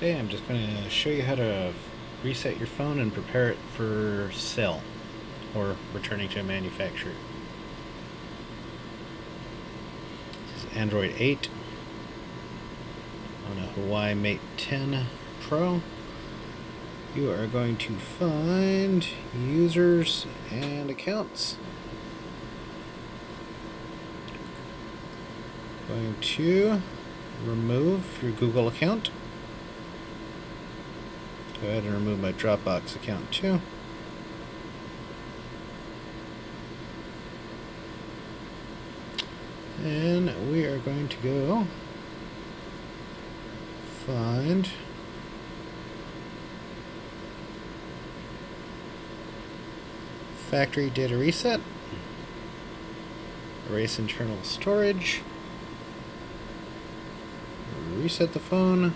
Today I'm just going to show you how to reset your phone and prepare it for sale or returning to a manufacturer. This is Android 8 on a Huawei Mate 10 Pro. You are going to find users and accounts. Going to remove your Google account. Go ahead and remove my Dropbox account too. And we are going to go find factory data reset, erase internal storage, reset the phone,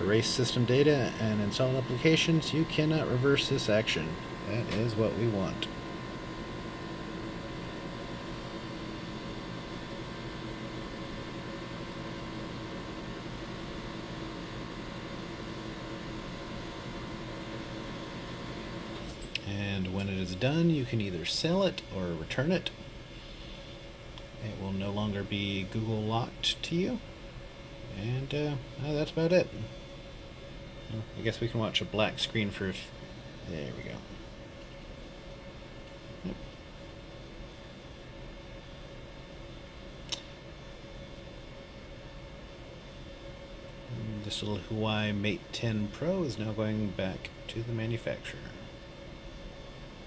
erase system data, and install applications. You cannot reverse this action. That is what we want. And when it is done, you can either sell it or return it. It will no longer be Google locked to you. And that's about it. I guess we can watch a black screen for... There we go. Yep. This little Huawei Mate 10 Pro is now going back to the manufacturer.